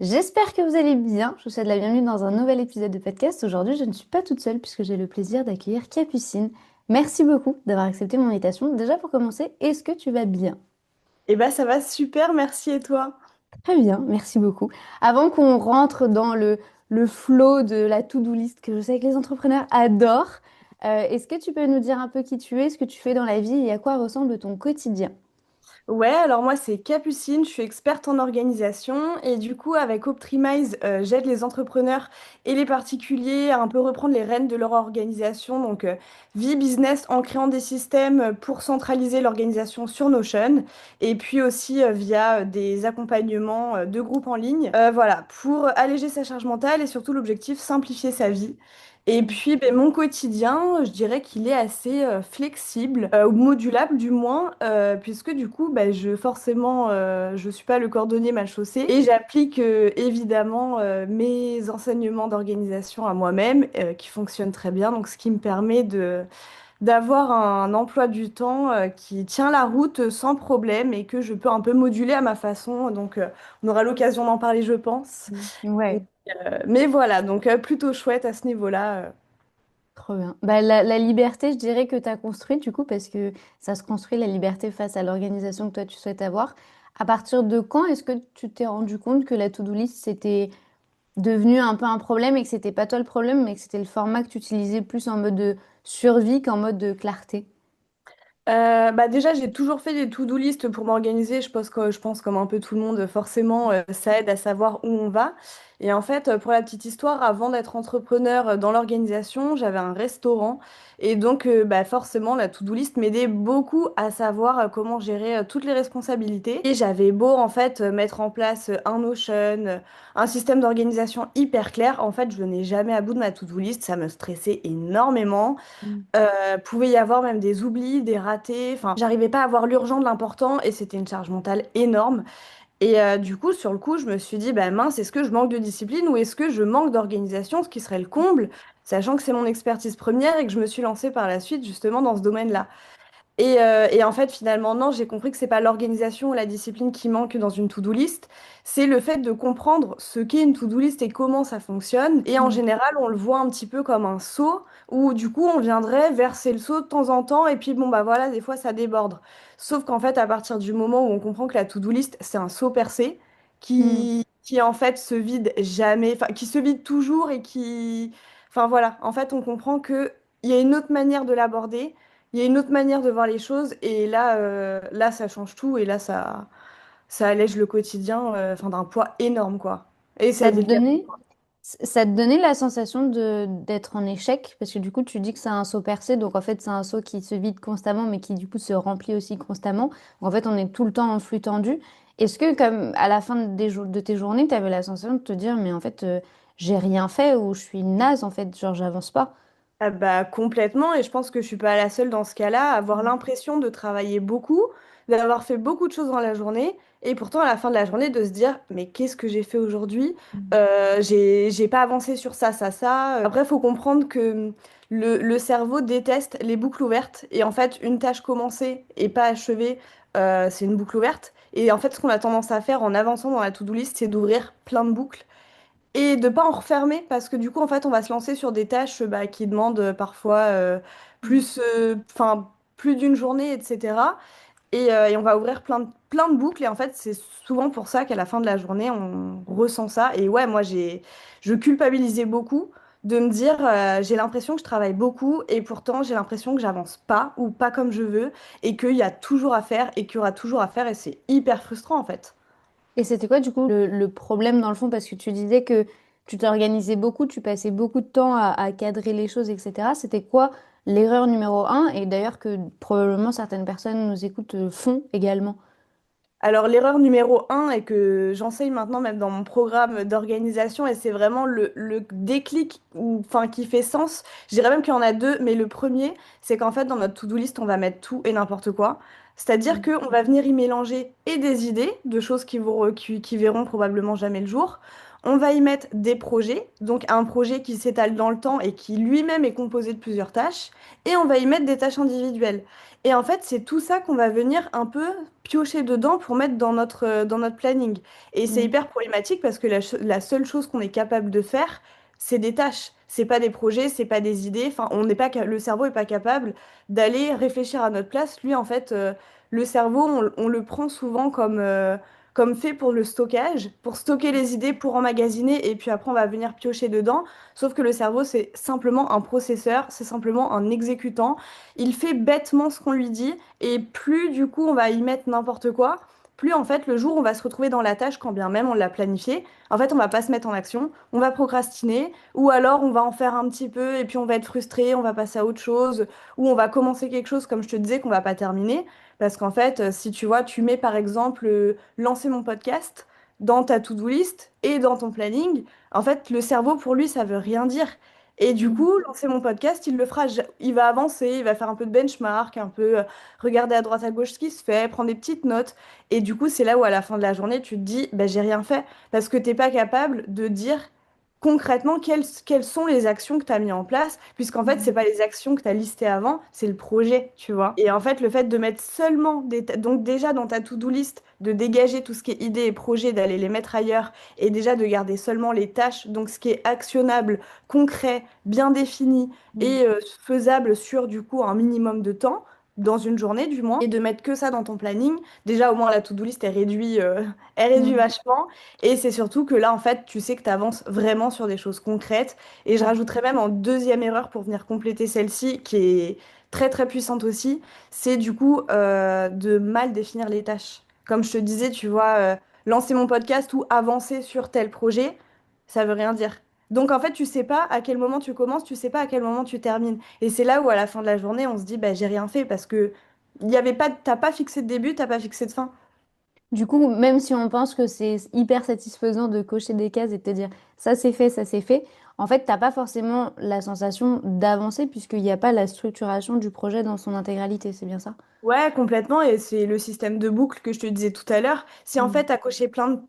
J'espère que vous allez bien. Je vous souhaite la bienvenue dans un nouvel épisode de podcast. Aujourd'hui, je ne suis pas toute seule puisque j'ai le plaisir d'accueillir Capucine. Merci beaucoup d'avoir accepté mon invitation. Déjà pour commencer, est-ce que tu vas bien? Eh ben ça va super, merci et toi? Très bien, merci beaucoup. Avant qu'on rentre dans le flow de la to-do list que je sais que les entrepreneurs adorent, est-ce que tu peux nous dire un peu qui tu es, ce que tu fais dans la vie et à quoi ressemble ton quotidien? Ouais, alors moi c'est Capucine, je suis experte en organisation et du coup avec Optimize, j'aide les entrepreneurs et les particuliers à un peu reprendre les rênes de leur organisation, donc vie business en créant des systèmes pour centraliser l'organisation sur Notion et puis aussi via des accompagnements de groupes en ligne, voilà, pour alléger sa charge mentale et surtout l'objectif simplifier sa vie. Et puis, ben, mon quotidien, je dirais qu'il est assez flexible, ou modulable du moins, puisque du coup, ben, je suis pas le cordonnier mal chaussé et j'applique évidemment mes enseignements d'organisation à moi-même, qui fonctionnent très bien. Donc, ce qui me permet d'avoir un emploi du temps qui tient la route sans problème et que je peux un peu moduler à ma façon. Donc, on aura l'occasion d'en parler, je pense. Ouais. Mais voilà, donc plutôt chouette à ce niveau-là. Trop bien. Bah, la liberté, je dirais que tu as construit du coup, parce que ça se construit la liberté face à l'organisation que toi tu souhaites avoir. À partir de quand est-ce que tu t'es rendu compte que la to-do list c'était devenu un peu un problème et que c'était pas toi le problème, mais que c'était le format que tu utilisais plus en mode de survie qu'en mode de clarté? Bah déjà, j'ai toujours fait des to-do list pour m'organiser. Je pense comme un peu tout le monde, forcément, ça aide à savoir où on va. Et en fait, pour la petite histoire, avant d'être entrepreneur dans l'organisation, j'avais un restaurant. Et donc, bah forcément, la to-do list m'aidait beaucoup à savoir comment gérer toutes les responsabilités. Et j'avais beau, en fait, mettre en place un Notion, un système d'organisation hyper clair. En fait, je venais jamais à bout de ma to-do list. Ça me stressait énormément. Mm. Pouvait y avoir même des oublis, des ratés. Enfin, j'arrivais pas à voir l'urgent de l'important et c'était une charge mentale énorme. Et du coup, sur le coup, je me suis dit, bah mince, est-ce que je manque de discipline ou est-ce que je manque d'organisation, ce qui serait le comble, sachant que c'est mon expertise première et que je me suis lancée par la suite justement dans ce domaine-là. Et en fait, finalement, non, j'ai compris que c'est pas l'organisation ou la discipline qui manque dans une to-do list, c'est le fait de comprendre ce qu'est une to-do list et comment ça fonctionne. Et en Mm. général, on le voit un petit peu comme un seau où du coup, on viendrait verser le seau de temps en temps et puis bon, bah voilà, des fois, ça déborde. Sauf qu'en fait, à partir du moment où on comprend que la to-do list, c'est un seau percé Mm. qui en fait se vide jamais, enfin, qui se vide toujours et qui. Enfin voilà, en fait, on comprend que il y a une autre manière de l'aborder, il y a une autre manière de voir les choses et là ça change tout et là ça allège le quotidien enfin, d'un poids énorme quoi. Et ça a Ça te été le cas. donnait, ça te donnait la sensation de d'être en échec, parce que du coup tu dis que c'est un seau percé, donc en fait c'est un seau qui se vide constamment, mais qui du coup se remplit aussi constamment. En fait on est tout le temps en flux tendu. Est-ce que comme à la fin des jours de tes journées, tu avais la sensation de te dire mais en fait j'ai rien fait ou je suis naze en fait, genre j'avance pas? Ah bah, complètement, et je pense que je suis pas la seule dans ce cas-là à avoir Mm. l'impression de travailler beaucoup, d'avoir fait beaucoup de choses dans la journée, et pourtant à la fin de la journée de se dire, mais qu'est-ce que j'ai fait aujourd'hui? J'ai pas avancé sur ça, ça, ça. Après, il faut comprendre que le cerveau déteste les boucles ouvertes, et en fait, une tâche commencée et pas achevée, c'est une boucle ouverte. Et en fait, ce qu'on a tendance à faire en avançant dans la to-do list, c'est d'ouvrir plein de boucles et de pas en refermer parce que du coup en fait on va se lancer sur des tâches bah, qui demandent parfois plus enfin plus d'une journée, etc. Et on va ouvrir plein de boucles et en fait c'est souvent pour ça qu'à la fin de la journée on ressent ça. Et ouais, je culpabilisais beaucoup de me dire j'ai l'impression que je travaille beaucoup et pourtant j'ai l'impression que j'avance pas ou pas comme je veux et qu'il y a toujours à faire et qu'il y aura toujours à faire et c'est hyper frustrant en fait. Et c'était quoi du coup le problème dans le fond? Parce que tu disais que tu t'organisais beaucoup, tu passais beaucoup de temps à cadrer les choses, etc. C'était quoi l'erreur numéro un? Et d'ailleurs que probablement certaines personnes nous écoutent font également. Alors, l'erreur numéro un, et que j'enseigne maintenant même dans mon programme d'organisation, et c'est vraiment le déclic ou, enfin, qui fait sens. Je dirais même qu'il y en a deux, mais le premier, c'est qu'en fait, dans notre to-do list, on va mettre tout et n'importe quoi. C'est-à-dire qu'on va venir y mélanger et des idées de choses qui verront probablement jamais le jour. On va y mettre des projets, donc un projet qui s'étale dans le temps et qui lui-même est composé de plusieurs tâches, et on va y mettre des tâches individuelles. Et en fait, c'est tout ça qu'on va venir un peu piocher dedans pour mettre dans notre planning. Et c'est Mm. hyper problématique parce que la seule chose qu'on est capable de faire, c'est des tâches. C'est pas des projets, c'est pas des idées. Enfin, on n'est pas, le cerveau est pas capable d'aller réfléchir à notre place. Lui, en fait, le cerveau, on le prend souvent comme fait pour le stockage, pour stocker les idées, pour emmagasiner, et puis après on va venir piocher dedans. Sauf que le cerveau, c'est simplement un processeur, c'est simplement un exécutant. Il fait bêtement ce qu'on lui dit, et plus du coup on va y mettre n'importe quoi, plus en fait le jour où on va se retrouver dans la tâche, quand bien même on l'a planifié, en fait on va pas se mettre en action, on va procrastiner, ou alors on va en faire un petit peu, et puis on va être frustré, on va passer à autre chose, ou on va commencer quelque chose, comme je te disais, qu'on va pas terminer. Parce qu'en fait, si tu vois, tu mets par exemple lancer mon podcast dans ta to-do list et dans ton planning, en fait, le cerveau, pour lui, ça veut rien dire. Et du Mm. coup, lancer mon podcast, il le fera, il va avancer, il va faire un peu de benchmark, un peu regarder à droite à gauche ce qui se fait, prendre des petites notes. Et du coup, c'est là où à la fin de la journée, tu te dis, bah, j'ai rien fait. Parce que t'es pas capable de dire concrètement quelles sont les actions que tu as mis en place, puisqu'en fait, c'est Mm. pas les actions que tu as listées avant, c'est le projet, tu vois. Et en fait, le fait de mettre seulement donc déjà dans ta to-do list, de dégager tout ce qui est idées et projets, d'aller les mettre ailleurs, et déjà de garder seulement les tâches, donc ce qui est actionnable, concret, bien défini Mm. et faisable sur du coup un minimum de temps. Dans une journée du moins, et de mettre que ça dans ton planning, déjà au moins la to-do list elle réduit Mm. vachement. Et c'est surtout que là, en fait, tu sais que tu avances vraiment sur des choses concrètes. Et je Ouais. rajouterais même en deuxième erreur pour venir compléter celle-ci, qui est très très puissante aussi, c'est du coup de mal définir les tâches. Comme je te disais, tu vois, lancer mon podcast ou avancer sur tel projet, ça veut rien dire. Donc en fait, tu sais pas à quel moment tu commences, tu sais pas à quel moment tu termines. Et c'est là où à la fin de la journée, on se dit, bah j'ai rien fait parce que il y avait pas, t'as pas fixé de début, t'as pas fixé de fin. Du coup, même si on pense que c'est hyper satisfaisant de cocher des cases et de te dire ça c'est fait, en fait, t'as pas forcément la sensation d'avancer puisqu'il n'y a pas la structuration du projet dans son intégralité, c'est bien ça? Ouais, complètement. Et c'est le système de boucle que je te disais tout à l'heure. Si en fait, tu as coché plein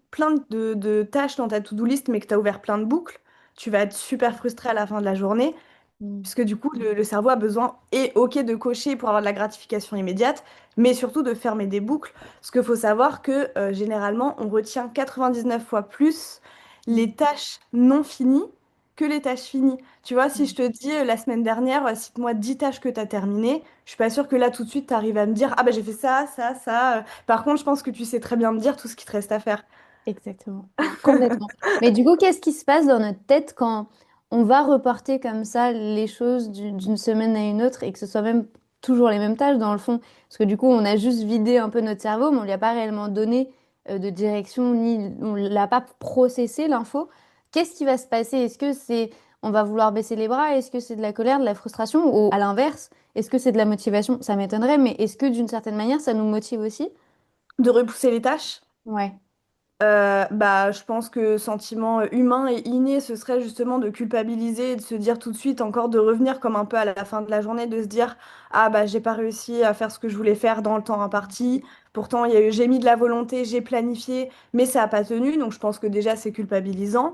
de tâches dans ta to-do list, mais que tu as ouvert plein de boucles, tu vas être super frustré à la fin de la journée. Mm. Puisque du coup, le cerveau a besoin, et ok, de cocher pour avoir de la gratification immédiate, mais surtout de fermer des boucles. Parce qu'il faut savoir que généralement, on retient 99 fois plus Mm. les tâches non finies que les tâches finies. Tu vois, si Mm. je te dis la semaine dernière, cite-moi 10 tâches que tu as terminées, je suis pas sûre que là, tout de suite, tu arrives à me dire, ah bah j'ai fait ça, ça, ça. Par contre, je pense que tu sais très bien me dire tout ce qui te reste à faire. Exactement. Complètement. Mais du coup, qu'est-ce qui se passe dans notre tête quand on va reporter comme ça les choses d'une semaine à une autre et que ce soit même toujours les mêmes tâches dans le fond? Parce que du coup, on a juste vidé un peu notre cerveau, mais on lui a pas réellement donné de direction, ni on l'a pas processé l'info. Qu'est-ce qui va se passer? Est-ce que c'est on va vouloir baisser les bras? Est-ce que c'est de la colère, de la frustration? Ou à l'inverse, est-ce que c'est de la motivation? Ça m'étonnerait, mais est-ce que d'une certaine manière, ça nous motive aussi? De repousser les tâches. Ouais. Bah, je pense que sentiment humain et inné, ce serait justement de culpabiliser et de se dire tout de suite, encore de revenir comme un peu à la fin de la journée, de se dire, ah bah j'ai pas réussi à faire ce que je voulais faire dans le temps imparti. Pourtant, j'ai mis de la volonté, j'ai planifié, mais ça a pas tenu. Donc je pense que déjà c'est culpabilisant.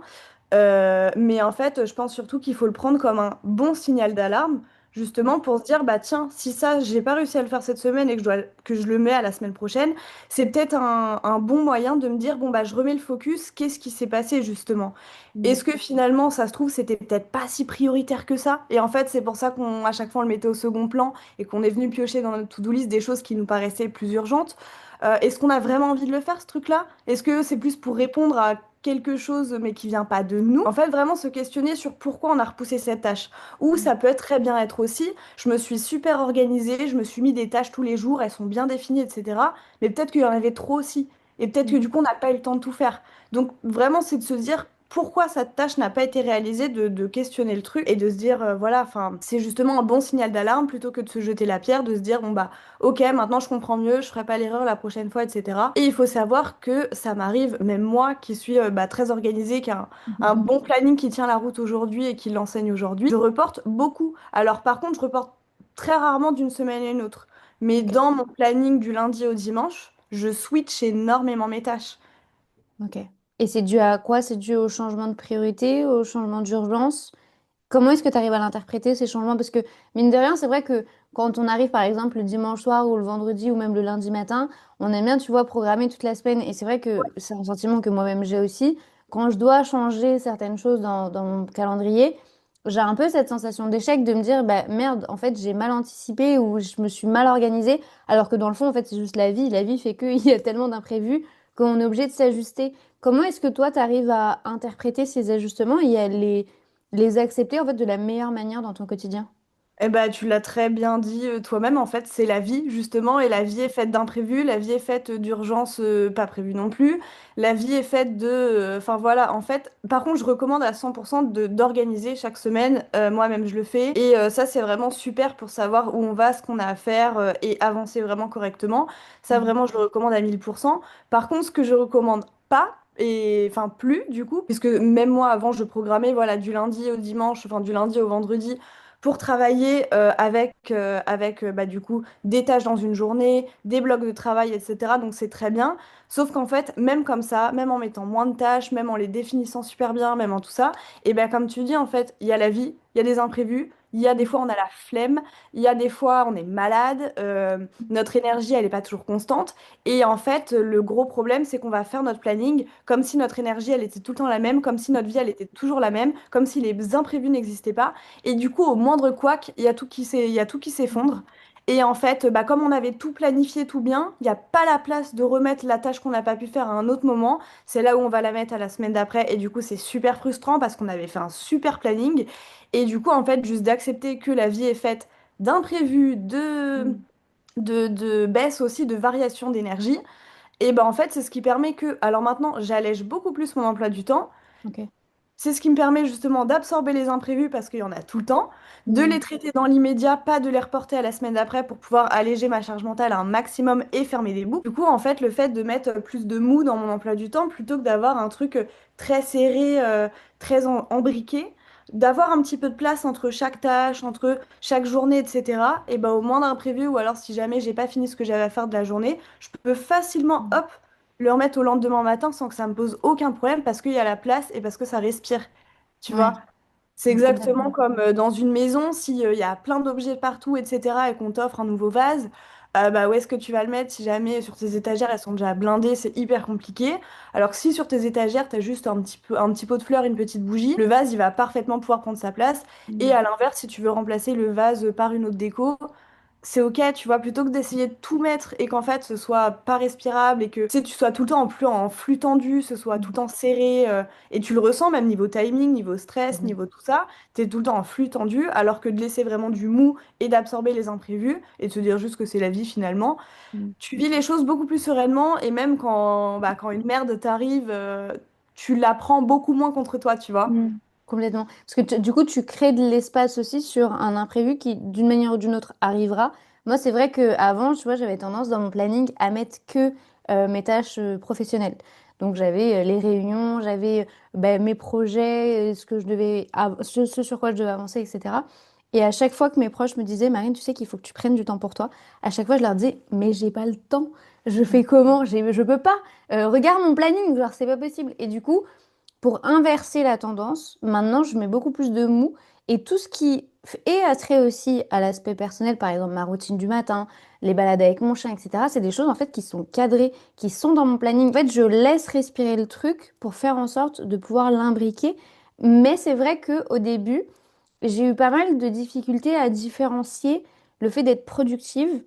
Mais en fait, je pense surtout qu'il faut le prendre comme un bon signal d'alarme, justement pour se dire, bah tiens, si ça, j'ai pas réussi à le faire cette semaine et que je le mets à la semaine prochaine, c'est peut-être un bon moyen de me dire, bon bah je remets le focus, qu'est-ce qui s'est passé justement? Mm. Est-ce que finalement, ça se trouve, c'était peut-être pas si prioritaire que ça? Et en fait, c'est pour ça qu'à chaque fois, on le mettait au second plan et qu'on est venu piocher dans notre to-do list des choses qui nous paraissaient plus urgentes. Est-ce qu'on a vraiment envie de le faire, ce truc-là? Est-ce que c'est plus pour répondre à quelque chose mais qui vient pas de nous? En fait, vraiment se questionner sur pourquoi on a repoussé cette tâche. Ou ça peut être très bien être aussi, je me suis super organisée, je me suis mis des tâches tous les jours, elles sont bien définies, etc. Mais peut-être qu'il y en avait trop aussi. Et peut-être que Mm. du coup, on n'a pas eu le temps de tout faire. Donc vraiment, c'est de se dire pourquoi cette tâche n'a pas été réalisée, de questionner le truc et de se dire, voilà, enfin, c'est justement un bon signal d'alarme plutôt que de se jeter la pierre, de se dire, bon bah, ok, maintenant je comprends mieux, je ferai pas l'erreur la prochaine fois, etc. Et il faut savoir que ça m'arrive, même moi qui suis bah, très organisée, qui a un bon planning qui tient la route aujourd'hui et qui l'enseigne aujourd'hui, je reporte beaucoup. Alors par contre, je reporte très rarement d'une semaine à une autre. Mais Ok. dans mon planning du lundi au dimanche, je switch énormément mes tâches. Ok. Et c'est dû à quoi? C'est dû au changement de priorité, au changement d'urgence? Comment est-ce que tu arrives à l'interpréter, ces changements? Parce que, mine de rien, c'est vrai que quand on arrive, par exemple, le dimanche soir ou le vendredi ou même le lundi matin, on aime bien, tu vois, programmer toute la semaine. Et c'est vrai que c'est un sentiment que moi-même j'ai aussi. Quand je dois changer certaines choses dans mon calendrier, j'ai un peu cette sensation d'échec de me dire, bah merde, en fait, j'ai mal anticipé ou je me suis mal organisée. Alors que dans le fond, en fait, c'est juste la vie. La vie fait qu'il y a tellement d'imprévus qu'on est obligé de s'ajuster. Comment est-ce que toi, tu arrives à interpréter ces ajustements et à les accepter en fait de la meilleure manière dans ton quotidien? Eh ben, tu l'as très bien dit toi-même, en fait, c'est la vie, justement, et la vie est faite d'imprévus, la vie est faite d'urgences pas prévues non plus, la vie est faite de... Enfin voilà, en fait, par contre, je recommande à 100% d'organiser chaque semaine, moi-même je le fais, et ça, c'est vraiment super pour savoir où on va, ce qu'on a à faire, et avancer vraiment correctement. Ça, Mhm. vraiment, je le recommande à 1000%. Par contre, ce que je recommande pas, et enfin plus du coup, puisque même moi avant je programmais voilà du lundi au dimanche, enfin du lundi au vendredi pour travailler avec bah, du coup des tâches dans une journée, des blocs de travail, etc. Donc c'est très bien. Sauf qu'en fait, même comme ça, même en mettant moins de tâches, même en les définissant super bien, même en tout ça, et bien comme tu dis, en fait, il y a la vie, il y a des imprévus, il y a des fois on a la flemme, il y a des fois on est malade, notre énergie elle n'est pas toujours constante. Et en fait, le gros problème, c'est qu'on va faire notre planning comme si notre énergie elle était tout le temps la même, comme si notre vie elle était toujours la même, comme si les imprévus n'existaient pas. Et du coup, au moindre couac, il y a tout qui s'effondre. Et en fait, bah, comme on avait tout planifié tout bien, il n'y a pas la place de remettre la tâche qu'on n'a pas pu faire à un autre moment. C'est là où on va la mettre à la semaine d'après. Et du coup, c'est super frustrant parce qu'on avait fait un super planning. Et du coup, en fait, juste d'accepter que la vie est faite d'imprévus, Mhm. de baisse aussi, de variation d'énergie. Et ben en fait, c'est ce qui permet que, alors maintenant, j'allège beaucoup plus mon emploi du temps. Ok. C'est ce qui me permet justement d'absorber les imprévus parce qu'il y en a tout le temps, de les Mhm. traiter dans l'immédiat, pas de les reporter à la semaine d'après pour pouvoir alléger ma charge mentale à un maximum et fermer des boucles. Du coup, en fait, le fait de mettre plus de mou dans mon emploi du temps plutôt que d'avoir un truc très serré, très embriqué, d'avoir un petit peu de place entre chaque tâche, entre chaque journée, etc. Et ben au moindre imprévu ou alors si jamais j'ai pas fini ce que j'avais à faire de la journée, je peux facilement, hop, le remettre au lendemain matin sans que ça me pose aucun problème parce qu'il y a la place et parce que ça respire. Tu Ouais, vois? C'est exactement complètement. comme dans une maison, s'il y a plein d'objets partout, etc., et qu'on t'offre un nouveau vase, bah, où est-ce que tu vas le mettre si jamais sur tes étagères elles sont déjà blindées, c'est hyper compliqué. Alors que si sur tes étagères, tu as juste un petit pot de fleurs, une petite bougie, le vase, il va parfaitement pouvoir prendre sa place. Et Mhm. à l'inverse, si tu veux remplacer le vase par une autre déco, c'est ok, tu vois, plutôt que d'essayer de tout mettre et qu'en fait ce soit pas respirable et que tu sais, tu sois tout le temps en flux tendu, ce soit tout le temps serré, et tu le ressens même niveau timing, niveau stress, Mhm. niveau tout ça, t'es tout le temps en flux tendu, alors que de laisser vraiment du mou et d'absorber les imprévus et de se dire juste que c'est la vie finalement, Mhm. tu vis les choses beaucoup plus sereinement et même quand, bah, quand une merde t'arrive, tu la prends beaucoup moins contre toi, tu vois. Mm. Complètement. Parce que du coup, tu crées de l'espace aussi sur un imprévu qui, d'une manière ou d'une autre, arrivera. Moi, c'est vrai qu'avant, tu vois, j'avais tendance dans mon planning à mettre que mes tâches professionnelles. Donc, j'avais les réunions, j'avais ben, mes projets, ce que je devais, ce sur quoi je devais avancer, etc. Et à chaque fois que mes proches me disaient, Marine, tu sais qu'il faut que tu prennes du temps pour toi, à chaque fois, je leur disais, mais j'ai pas le temps. Je fais comment? Je peux pas. Regarde mon planning, genre, c'est pas possible. Et du coup, pour inverser la tendance, maintenant, je mets beaucoup plus de mou et tout ce qui est attrait aussi à l'aspect personnel, par exemple ma routine du matin, les balades avec mon chien, etc., c'est des choses en fait qui sont cadrées, qui sont dans mon planning. En fait, je laisse respirer le truc pour faire en sorte de pouvoir l'imbriquer. Mais c'est vrai que au début, j'ai eu pas mal de difficultés à différencier le fait d'être productive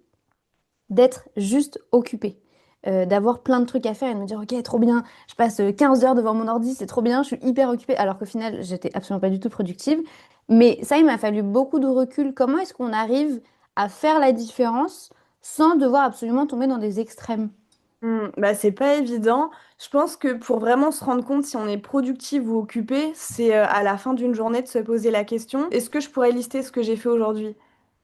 d'être juste occupée. D'avoir plein de trucs à faire et de me dire, ok, trop bien, je passe 15 heures devant mon ordi, c'est trop bien, je suis hyper occupée, alors qu'au final, j'étais absolument pas du tout productive. Mais ça, il m'a fallu beaucoup de recul. Comment est-ce qu'on arrive à faire la différence sans devoir absolument tomber dans des extrêmes? Bah, c'est pas évident. Je pense que pour vraiment se rendre compte si on est productif ou occupé, c'est à la fin d'une journée de se poser la question, est-ce que je pourrais lister ce que j'ai fait aujourd'hui?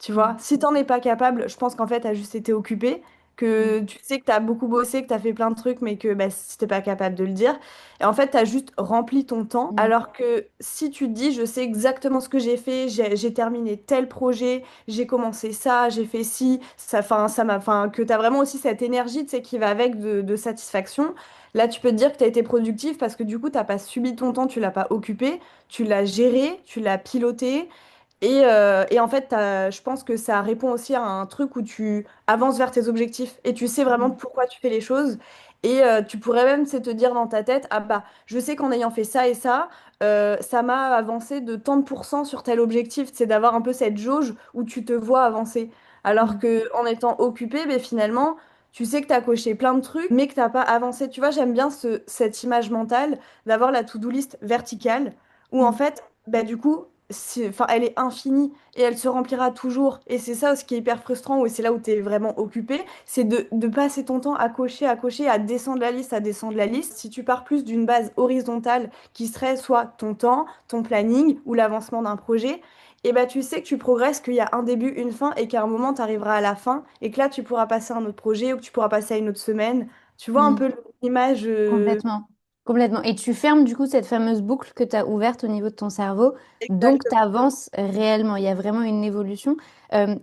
Tu vois, Mm, si t'en es pas capable, je pense qu'en fait, t'as juste été occupé, mm, que tu sais que t'as beaucoup bossé, que t'as fait plein de trucs, mais que bah, si t'es pas capable de le dire. Et en fait, t'as juste rempli ton temps. mm, Alors que si tu te dis, je sais exactement ce que j'ai fait, j'ai terminé tel projet, j'ai commencé ça, j'ai fait ci, ça, fin, ça m'a, enfin, que tu as vraiment aussi cette énergie, tu sais, qui va avec de satisfaction. Là, tu peux te dire que tu as été productif parce que du coup, tu n'as pas subi ton temps, tu l'as pas occupé, tu l'as géré, tu l'as piloté. Et en fait, je pense que ça répond aussi à un truc où tu avances vers tes objectifs et tu sais vraiment pourquoi tu fais les choses. Et tu pourrais même c'est te dire dans ta tête, ah bah, je sais qu'en ayant fait ça et ça, ça m'a avancé de tant de pourcents sur tel objectif. C'est d'avoir un peu cette jauge où tu te vois avancer. Alors Mm. que en étant occupé, ben, finalement, tu sais que tu as coché plein de trucs, mais que tu n'as pas avancé. Tu vois, j'aime bien cette image mentale d'avoir la to-do list verticale où en Mm. fait, bah, du coup, enfin, elle est infinie et elle se remplira toujours. Et c'est ça ce qui est hyper frustrant, ou c'est là où tu es vraiment occupé, c'est de passer ton temps à cocher, à descendre la liste, à descendre la liste. Si tu pars plus d'une base horizontale qui serait soit ton temps, ton planning ou l'avancement d'un projet, et bah, tu sais que tu progresses, qu'il y a un début, une fin et qu'à un moment, tu arriveras à la fin et que là, tu pourras passer à un autre projet ou que tu pourras passer à une autre semaine. Tu vois un Mm. peu l'image. Complètement. Complètement. Et tu fermes du coup cette fameuse boucle que tu as ouverte au niveau de ton cerveau. Donc, tu Exactement. avances réellement. Il y a vraiment une évolution. Euh,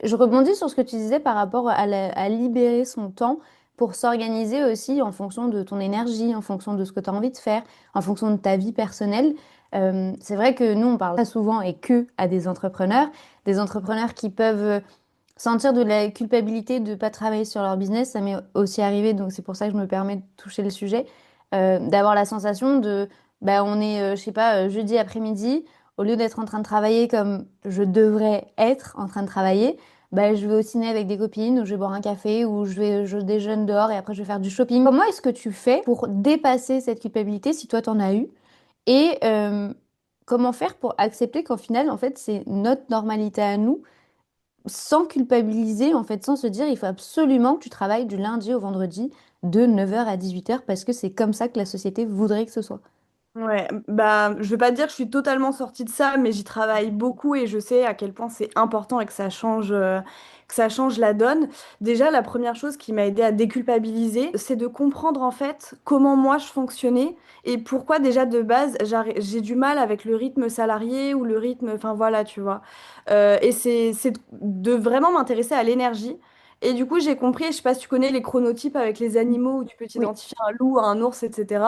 je rebondis sur ce que tu disais par rapport à libérer son temps pour s'organiser aussi en fonction de ton énergie, en fonction de ce que tu as envie de faire, en fonction de ta vie personnelle. C'est vrai que nous, on parle très souvent et que à des entrepreneurs qui peuvent sentir de la culpabilité de ne pas travailler sur leur business, ça m'est aussi arrivé, donc c'est pour ça que je me permets de toucher le sujet, d'avoir la sensation de, bah, on est, je sais pas, jeudi après-midi, au lieu d'être en train de travailler comme je devrais être en train de travailler, bah, je vais au ciné avec des copines, ou je vais boire un café, ou je déjeune dehors et après je vais faire du shopping. Comment est-ce que tu fais pour dépasser cette culpabilité si toi t'en as eu? Et comment faire pour accepter qu'en final, en fait, c'est notre normalité à nous sans culpabiliser, en fait, sans se dire il faut absolument que tu travailles du lundi au vendredi de 9h à 18h parce que c'est comme ça que la société voudrait que ce soit. Ouais, bah, je veux pas dire que je suis totalement sortie de ça, mais j'y travaille beaucoup et je sais à quel point c'est important et que ça change la donne. Déjà, la première chose qui m'a aidé à déculpabiliser, c'est de comprendre en fait comment moi je fonctionnais et pourquoi déjà de base j'ai du mal avec le rythme salarié ou le rythme, enfin voilà, tu vois. Et c'est de vraiment m'intéresser à l'énergie. Et du coup, j'ai compris, je sais pas si tu connais les chronotypes avec les animaux où tu peux Oui. t'identifier à un loup, à un ours, etc.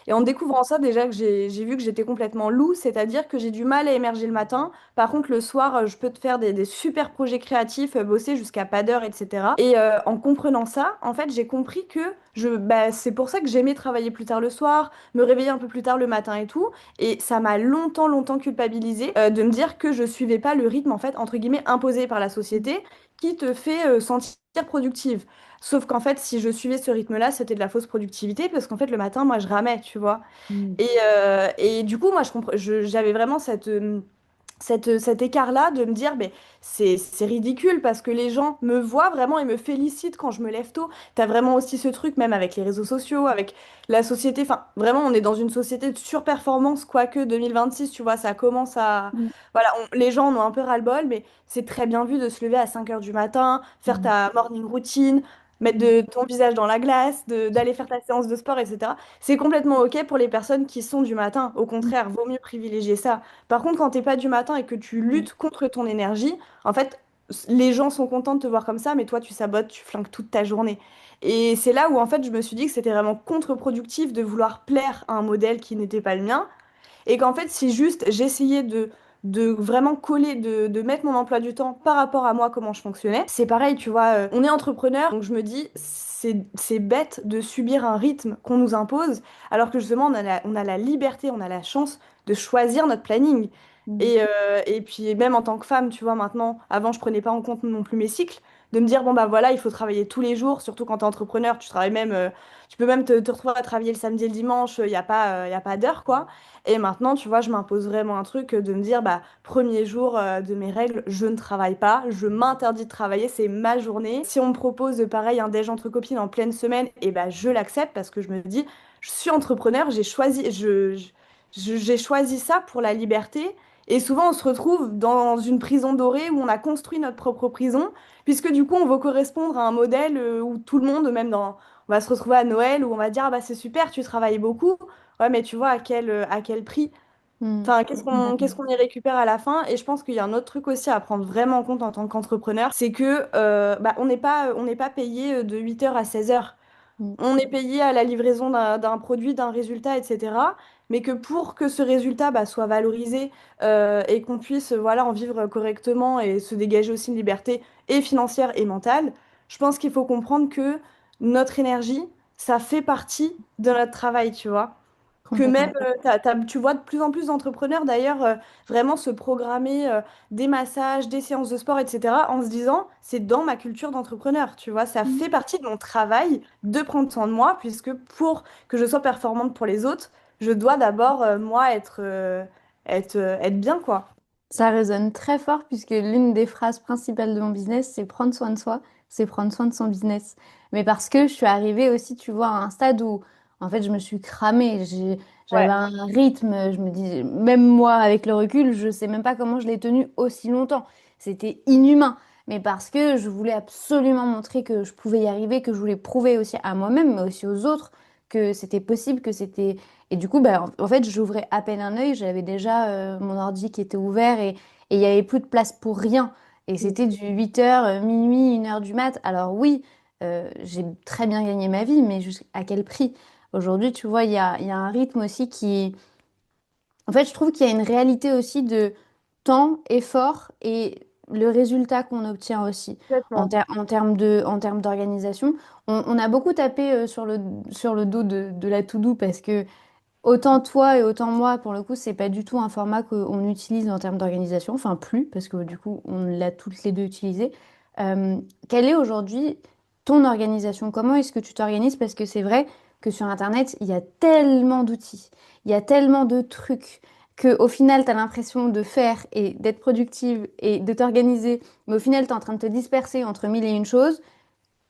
Et en découvrant ça, déjà que j'ai vu que j'étais complètement loup, c'est-à-dire que j'ai du mal à émerger le matin. Par contre, le soir, je peux te faire des super projets créatifs, bosser jusqu'à pas d'heure, etc. Et en comprenant ça, en fait, j'ai compris que bah, c'est pour ça que j'aimais travailler plus tard le soir, me réveiller un peu plus tard le matin et tout. Et ça m'a longtemps, longtemps culpabilisé de me dire que je suivais pas le rythme, en fait, entre guillemets, imposé par la société qui te fait sentir productive. Sauf qu'en fait, si je suivais ce rythme-là, c'était de la fausse productivité parce qu'en fait, le matin, moi, je ramais, tu vois. Mm. Et du coup, moi, j'avais vraiment cet écart-là de me dire, mais c'est ridicule parce que les gens me voient vraiment et me félicitent quand je me lève tôt. T'as vraiment aussi ce truc, même avec les réseaux sociaux, avec la société. Enfin, vraiment, on est dans une société de surperformance, quoique 2026, tu vois, ça commence à. Mm. Voilà, les gens en ont un peu ras-le-bol, mais c'est très bien vu de se lever à 5 heures du matin, faire Mm. ta morning routine, mettre ton visage dans la glace, d'aller faire ta séance de sport, etc. C'est complètement OK pour les personnes qui sont du matin. Au contraire, vaut mieux privilégier ça. Par contre, quand t'es pas du matin et que tu Mm. luttes contre ton énergie, en fait, les gens sont contents de te voir comme ça, mais toi, tu sabotes, tu flingues toute ta journée. Et c'est là où, en fait, je me suis dit que c'était vraiment contre-productif de vouloir plaire à un modèle qui n'était pas le mien. Et qu'en fait, si juste j'essayais de vraiment coller, de mettre mon emploi du temps par rapport à moi, comment je fonctionnais, c'est pareil, tu vois, on est entrepreneur, donc je me dis, c'est bête de subir un rythme qu'on nous impose, alors que justement, on a la liberté, on a la chance de choisir notre planning. Mm. Et puis même en tant que femme, tu vois, maintenant, avant, je prenais pas en compte non plus mes cycles, de me dire, bon, bah voilà, il faut travailler tous les jours, surtout quand tu es entrepreneur, tu travailles même, tu peux même te retrouver à travailler le samedi et le dimanche, il y a pas d'heure, quoi. Et maintenant, tu vois, je m'impose vraiment un truc de me dire, bah, premier jour de mes règles, je ne travaille pas, je m'interdis de travailler, c'est ma journée. Si on me propose, pareil, un déj entre copines en pleine semaine, et bah, je l'accepte parce que je me dis, je suis entrepreneur, j'ai choisi ça pour la liberté. Et souvent, on se retrouve dans une prison dorée où on a construit notre propre prison, puisque du coup, on veut correspondre à un modèle où tout le monde, même dans... On va se retrouver à Noël où on va dire, ah bah c'est super, tu travailles beaucoup. Ouais, mais tu vois à quel prix? Mm. Enfin, qu'est-ce Complètement. qu'on y récupère à la fin? Et je pense qu'il y a un autre truc aussi à prendre vraiment en compte en tant qu'entrepreneur, c'est que bah, on n'est pas payé de 8h à 16h. Mm. On est payé à la livraison d'un produit, d'un résultat, etc. Mais que pour que ce résultat soit valorisé et qu'on puisse voilà, en vivre correctement et se dégager aussi une liberté et financière et mentale, je pense qu'il faut comprendre que notre énergie, ça fait partie de notre travail, tu vois. Que même, Complètement. tu vois de plus en plus d'entrepreneurs d'ailleurs vraiment se programmer des massages, des séances de sport, etc. en se disant, c'est dans ma culture d'entrepreneur, tu vois, ça fait partie de mon travail de prendre soin de moi, puisque pour que je sois performante pour les autres, je dois d'abord, moi, être bien, quoi. Ça résonne très fort puisque l'une des phrases principales de mon business, c'est prendre soin de soi, c'est prendre soin de son business. Mais parce que je suis arrivée aussi, tu vois, à un stade où, en fait, je me suis cramée. J'avais Ouais. un rythme, je me dis, même moi, avec le recul, je sais même pas comment je l'ai tenu aussi longtemps. C'était inhumain. Mais parce que je voulais absolument montrer que je pouvais y arriver, que je voulais prouver aussi à moi-même, mais aussi aux autres, que c'était possible, que c'était et du coup, bah, en fait, j'ouvrais à peine un œil, j'avais déjà mon ordi qui était ouvert et il n'y avait plus de place pour rien. Et c'était du 8h, minuit, 1h du mat. Alors oui, j'ai très bien gagné ma vie, mais à quel prix? Aujourd'hui, tu vois, il y a un rythme aussi qui... En fait, je trouve qu'il y a une réalité aussi de temps, effort et le résultat qu'on obtient aussi Complètement. en termes d'organisation. On a beaucoup tapé sur le dos de la to-do parce que autant toi et autant moi, pour le coup, c'est pas du tout un format qu'on utilise en termes d'organisation, enfin plus, parce que du coup, on l'a toutes les deux utilisé. Quelle est aujourd'hui ton organisation? Comment est-ce que tu t'organises? Parce que c'est vrai que sur Internet, il y a tellement d'outils, il y a tellement de trucs, que au final, tu as l'impression de faire et d'être productive et de t'organiser, mais au final, tu es en train de te disperser entre mille et une choses.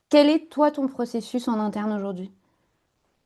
Quel est, toi, ton processus en interne aujourd'hui?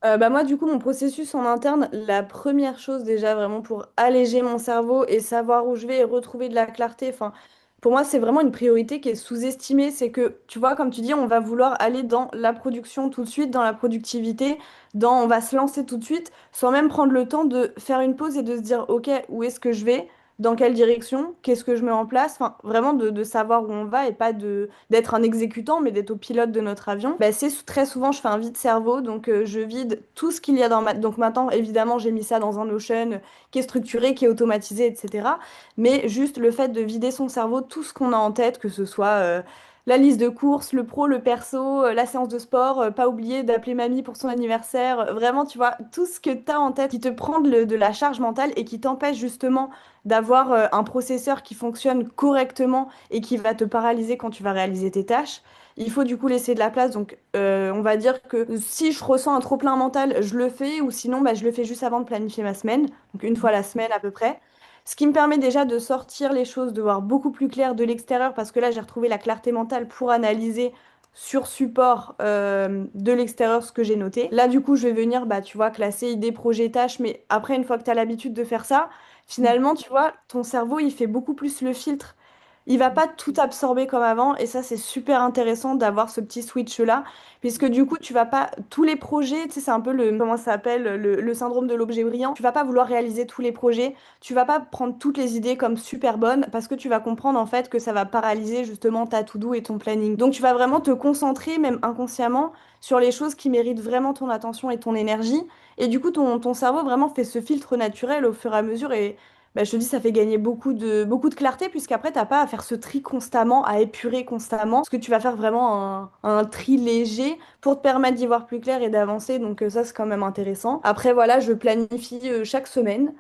Moi, du coup, mon processus en interne, la première chose déjà vraiment pour alléger mon cerveau et savoir où je vais et retrouver de la clarté, enfin, pour moi, c'est vraiment une priorité qui est sous-estimée. C'est que, tu vois, comme tu dis, on va vouloir aller dans la production tout de suite, dans la productivité, on va se lancer tout de suite, sans même prendre le temps de faire une pause et de se dire, OK, où est-ce que je vais? Dans quelle direction? Qu'est-ce que je mets en place? Enfin, vraiment de savoir où on va et pas d'être un exécutant, mais d'être au pilote de notre avion. Bah, très souvent, je fais un vide-cerveau, donc je vide tout ce qu'il y a dans ma... Donc maintenant, évidemment, j'ai mis ça dans un Notion qui est structuré, qui est automatisé, etc. Mais juste le fait de vider son cerveau, tout ce qu'on a en tête, que ce soit la liste de courses, le pro, le perso, la séance de sport, pas oublier d'appeler mamie pour son anniversaire, vraiment, tu vois, tout ce que tu as en tête qui te prend de la charge mentale et qui t'empêche justement d'avoir un processeur qui fonctionne correctement et qui va te paralyser quand tu vas réaliser tes tâches. Il faut du coup laisser de la place. Donc, on va dire que si je ressens un trop-plein mental, je le fais, ou sinon, je le fais juste avant de planifier ma semaine, donc une fois la semaine à peu près. Ce qui me permet déjà de sortir les choses, de voir beaucoup plus clair de l'extérieur, parce que là, j'ai retrouvé la clarté mentale pour analyser sur support de l'extérieur ce que j'ai noté. Là, du coup, je vais venir, tu vois, classer idées, projets, tâches, mais après, une fois que tu as l'habitude de faire ça, finalement, tu vois, ton cerveau, il fait beaucoup plus le filtre. Il va pas tout absorber comme avant, et ça, c'est super intéressant d'avoir ce petit switch-là, puisque du coup, tu vas pas, tous les projets, tu sais, c'est un peu comment ça s'appelle, le syndrome de l'objet brillant. Tu vas pas vouloir réaliser tous les projets, tu vas pas prendre toutes les idées comme super bonnes, parce que tu vas comprendre en fait que ça va paralyser justement ta to-do et ton planning. Donc, tu vas vraiment te concentrer, même inconsciemment, sur les choses qui méritent vraiment ton attention et ton énergie. Et du coup, ton cerveau vraiment fait ce filtre naturel au fur et à mesure. Et je te dis, ça fait gagner beaucoup de clarté, puisqu'après, t'as pas à faire ce tri constamment, à épurer constamment. Parce que tu vas faire vraiment un tri léger pour te permettre d'y voir plus clair et d'avancer. Donc, ça, c'est quand même intéressant. Après, voilà, je planifie chaque semaine.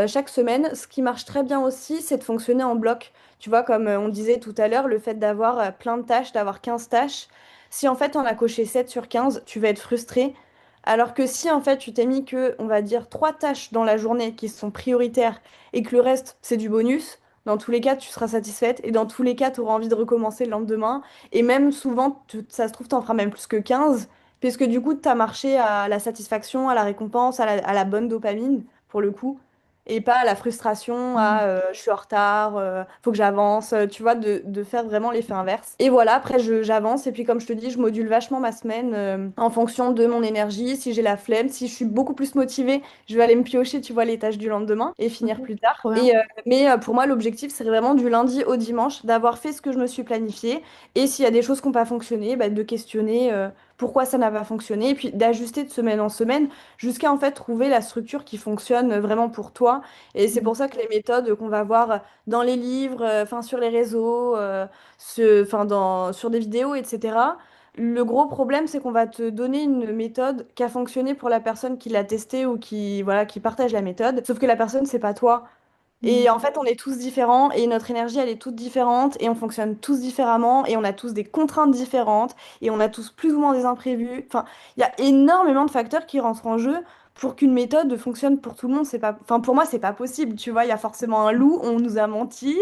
Chaque semaine, ce qui marche très bien aussi, c'est de fonctionner en bloc. Tu vois, comme on disait tout à l'heure, le fait d'avoir plein de tâches, d'avoir 15 tâches. Si en fait on a coché 7 sur 15, tu vas être frustré. Alors que si en fait tu t'es mis que, on va dire, 3 tâches dans la journée qui sont prioritaires et que le reste c'est du bonus, dans tous les cas tu seras satisfaite et dans tous les cas tu auras envie de recommencer le lendemain. Et même souvent, ça se trouve, tu en feras même plus que 15, puisque du coup tu as marché à la satisfaction, à la récompense, à la bonne dopamine pour le coup. Et pas à la frustration, à je suis en retard, faut que j'avance, tu vois, de faire vraiment l'effet inverse. Et voilà, après j'avance, et puis comme je te dis, je module vachement ma semaine en fonction de mon énergie. Si j'ai la flemme, si je suis beaucoup plus motivée, je vais aller me piocher, tu vois, les tâches du lendemain et Ok, finir plus tard. trop bien. Mais pour moi, l'objectif, c'est vraiment du lundi au dimanche, d'avoir fait ce que je me suis planifié. Et s'il y a des choses qui n'ont pas fonctionné, de questionner pourquoi ça n'a pas fonctionné, et puis d'ajuster de semaine en semaine jusqu'à en fait trouver la structure qui fonctionne vraiment pour toi. Et c'est Mm. pour ça que les méthodes qu'on va voir dans les livres, enfin sur les réseaux, sur des vidéos, etc. Le gros problème, c'est qu'on va te donner une méthode qui a fonctionné pour la personne qui l'a testée ou qui, voilà, qui partage la méthode. Sauf que la personne, c'est pas toi. Et Mm. en fait, on est tous différents et notre énergie, elle est toute différente et on fonctionne tous différemment et on a tous des contraintes différentes et on a tous plus ou moins des imprévus. Enfin, il y a énormément de facteurs qui rentrent en jeu pour qu'une méthode fonctionne pour tout le monde. C'est pas, enfin, pour moi, c'est pas possible. Tu vois, il y a forcément un loup, on nous a menti.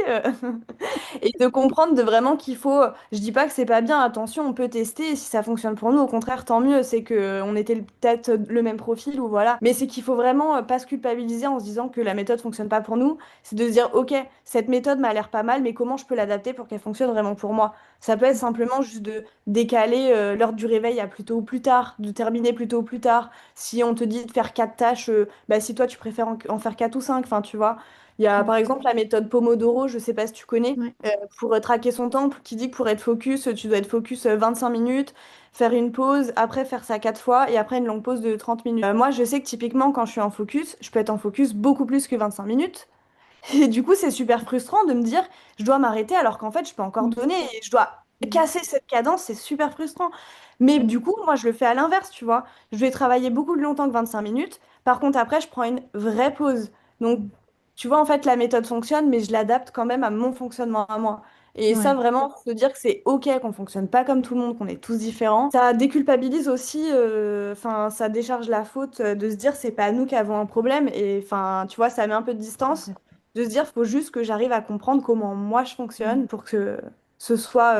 Et de comprendre de vraiment qu'il faut, je dis pas que c'est pas bien, attention, on peut tester, et si ça fonctionne pour nous, au contraire, tant mieux, c'est que on était peut-être le même profil ou voilà. Mais c'est qu'il faut vraiment pas se culpabiliser en se disant que la méthode fonctionne pas pour nous, c'est de se dire, ok, cette méthode m'a l'air pas mal, mais comment je peux l'adapter pour qu'elle fonctionne vraiment pour moi? Ça peut être simplement juste de décaler l'heure du réveil à plus tôt ou plus tard, de terminer plus tôt ou plus tard. Si on te dit de faire quatre tâches, bah si toi tu préfères en faire quatre ou cinq, enfin tu vois. Il y a Mm. par exemple la méthode Pomodoro, je sais pas si tu connais Ouais. pour traquer son temps, qui dit que pour être focus, tu dois être focus 25 minutes, faire une pause, après faire ça 4 fois et après une longue pause de 30 minutes. Moi, je sais que typiquement, quand je suis en focus, je peux être en focus beaucoup plus que 25 minutes. Et du coup, c'est super frustrant de me dire, je dois m'arrêter alors qu'en fait, je peux encore Mm. donner et je dois casser cette cadence, c'est super frustrant. Mais du coup, moi, je le fais à l'inverse, tu vois. Je vais travailler beaucoup plus longtemps que 25 minutes. Par contre, après, je prends une vraie pause. Donc, tu vois, en fait, la méthode fonctionne, mais je l'adapte quand même à mon fonctionnement à moi. Et ça, Ouais. vraiment, faut se dire que c'est OK qu'on fonctionne pas comme tout le monde, qu'on est tous différents. Ça déculpabilise aussi, enfin, ça décharge la faute de se dire c'est pas nous qui avons un problème. Et enfin, tu vois, ça met un peu de distance de se dire, faut juste que j'arrive à comprendre comment moi je Mm. fonctionne pour que ce soit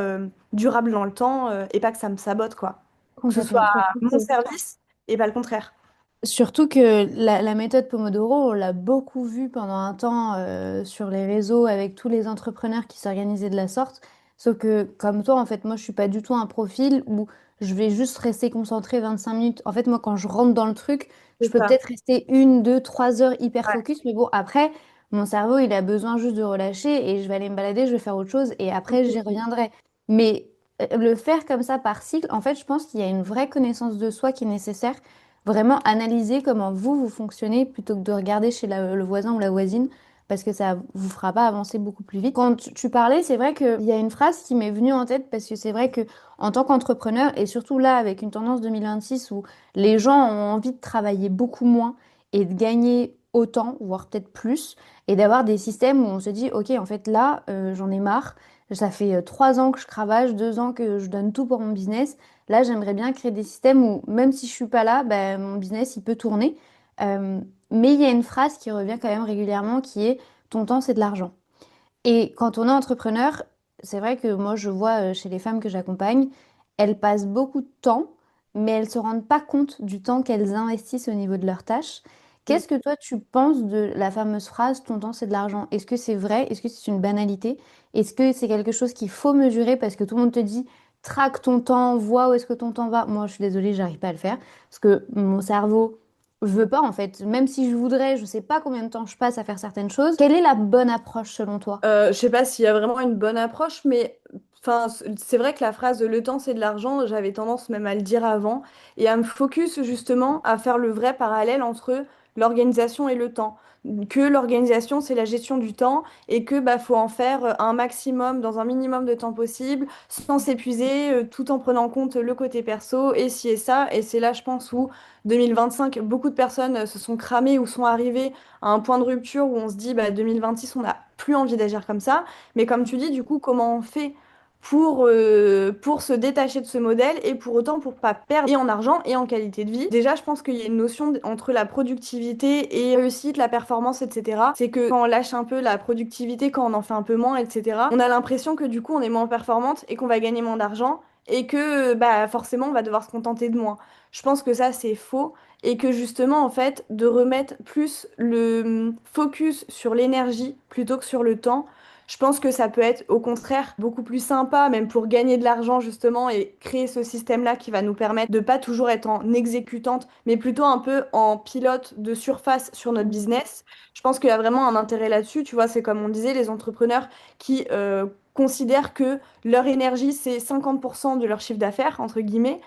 durable dans le temps et pas que ça me sabote, quoi. Que ce soit Complètement. Surtout mon que service et pas le contraire. Surtout que la méthode Pomodoro, on l'a beaucoup vue pendant un temps sur les réseaux avec tous les entrepreneurs qui s'organisaient de la sorte. Sauf que, comme toi, en fait, moi, je suis pas du tout un profil où je vais juste rester concentrée 25 minutes. En fait, moi, quand je rentre dans le truc, je C'est peux ça. peut-être rester 1, 2, 3 heures hyper Ouais. focus. Mais bon, après, mon cerveau, il a besoin juste de relâcher et je vais aller me balader, je vais faire autre chose et après, j'y reviendrai. Mais le faire comme ça par cycle, en fait, je pense qu'il y a une vraie connaissance de soi qui est nécessaire. Vraiment analyser comment vous fonctionnez plutôt que de regarder chez le voisin ou la voisine parce que ça vous fera pas avancer beaucoup plus vite. Quand tu parlais, c'est vrai qu'il y a une phrase qui m'est venue en tête parce que c'est vrai que en tant qu'entrepreneur et surtout là avec une tendance 2026 où les gens ont envie de travailler beaucoup moins et de gagner autant, voire peut-être plus, et d'avoir des systèmes où on se dit, ok, en fait là, j'en ai marre. Ça fait 3 ans que je cravache, 2 ans que je donne tout pour mon business. Là, j'aimerais bien créer des systèmes où, même si je suis pas là, ben, mon business, il peut tourner. Euh, mais il y a une phrase qui revient quand même régulièrement qui est ton temps, c'est de l'argent. Et quand on est entrepreneur, c'est vrai que moi, je vois chez les femmes que j'accompagne, elles passent beaucoup de temps, mais elles se rendent pas compte du temps qu'elles investissent au niveau de leurs tâches. Mm. Qu'est-ce que toi, tu penses de la fameuse phrase, ton temps, c'est de l'argent? Est-ce que c'est vrai? Est-ce que c'est une banalité? Est-ce que c'est quelque chose qu'il faut mesurer parce que tout le monde te dit, traque ton temps, vois où est-ce que ton temps va? Moi, je suis désolée, j'arrive pas à le faire parce que mon cerveau je veux pas en fait. Même si je voudrais, je sais pas combien de temps je passe à faire certaines choses. Quelle est la bonne approche selon toi? Je sais pas s'il y a vraiment une bonne approche, mais enfin, c'est vrai que la phrase le temps c'est de l'argent, j'avais tendance même à le dire avant et à me focus justement à faire le vrai parallèle entre l'organisation et le temps. Que l'organisation c'est la gestion du temps et que bah faut en faire un maximum dans un minimum de temps possible sans s'épuiser tout en prenant en compte le côté perso et ci et ça. Et c'est là je pense où 2025 beaucoup de personnes se sont cramées ou sont arrivées à un point de rupture où on se dit bah 2026 on n'a plus envie d'agir comme ça. Mais comme tu dis, du coup, comment on fait pour se détacher de ce modèle et pour autant pour pas perdre et en argent et en qualité de vie. Déjà, je pense qu'il y a une notion entre la productivité et réussite, la performance, etc. C'est que quand on lâche un peu la productivité, quand on en fait un peu moins, etc., on a l'impression que du coup on est moins performante et qu'on va gagner moins d'argent et que bah forcément on va devoir se contenter de moins. Je pense que ça c'est faux et que justement en fait de remettre plus le focus sur l'énergie plutôt que sur le temps, je pense que ça peut être au contraire beaucoup plus sympa même pour gagner de l'argent justement et créer ce système-là qui va nous permettre de pas toujours être en exécutante mais plutôt un peu en pilote de surface sur notre business. Je pense qu'il y a vraiment un intérêt là-dessus, tu vois, c'est comme on disait les entrepreneurs qui considèrent que leur énergie c'est 50% de leur chiffre d'affaires entre guillemets.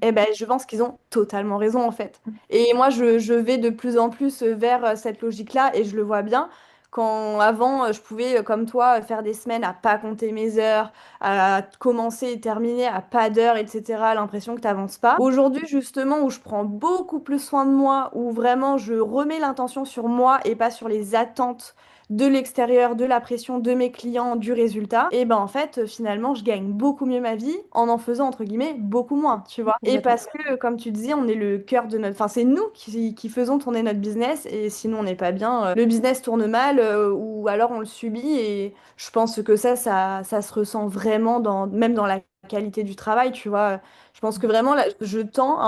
Eh ben, je pense qu'ils ont totalement raison en fait. Et moi, je vais de plus en plus vers cette logique-là et je le vois bien. Quand avant, je pouvais, comme toi, faire des semaines à pas compter mes heures, à commencer et terminer à pas d'heures, etc. L'impression que tu n'avances pas. Aujourd'hui, justement, où je prends beaucoup plus soin de moi, où vraiment je remets l'intention sur moi et pas sur les attentes de l'extérieur, de la pression de mes clients, du résultat, et ben en fait, finalement, je gagne beaucoup mieux ma vie en faisant, entre guillemets, beaucoup moins, tu vois. Et Complètement. parce que, comme tu disais, on est le cœur de notre... Enfin, c'est nous qui faisons tourner notre business, et sinon on n'est pas bien, le business tourne mal, ou alors on le subit, et je pense que ça se ressent vraiment dans, même dans la qualité du travail, tu vois. Je pense que vraiment, là, je tends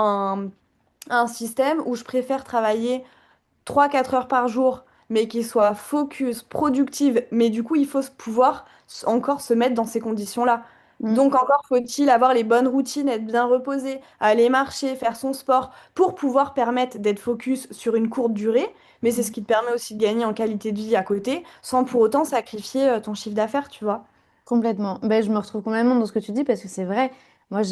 un système où je préfère travailler 3 4 heures par jour, mais qui soit focus, productive. Mais du coup, il faut pouvoir encore se mettre dans ces conditions-là. Mm. Donc encore faut-il avoir les bonnes routines, être bien reposé, aller marcher, faire son sport pour pouvoir permettre d'être focus sur une courte durée. Mais c'est ce qui te permet aussi de gagner en qualité de vie à côté, sans pour autant sacrifier ton chiffre d'affaires, tu vois. Complètement. Ben, je me retrouve complètement dans ce que tu dis parce que c'est vrai. Moi,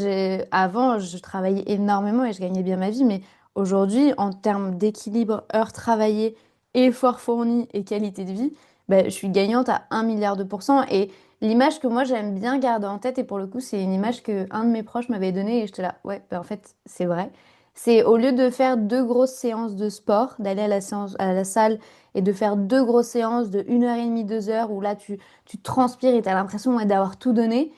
avant, je travaillais énormément et je gagnais bien ma vie, mais aujourd'hui, en termes d'équilibre, heures travaillées, efforts fournis et qualité de vie, ben, je suis gagnante à 1 milliard de pourcents. Et l'image que moi, j'aime bien garder en tête, et pour le coup, c'est une image que un de mes proches m'avait donnée et j'étais là, ouais, ben, en fait, c'est vrai. C'est au lieu de faire 2 grosses séances de sport, d'aller à la salle et de faire 2 grosses séances de 1 heure et demie, 2 heures, où là, tu transpires et tu as l'impression ouais, d'avoir tout donné.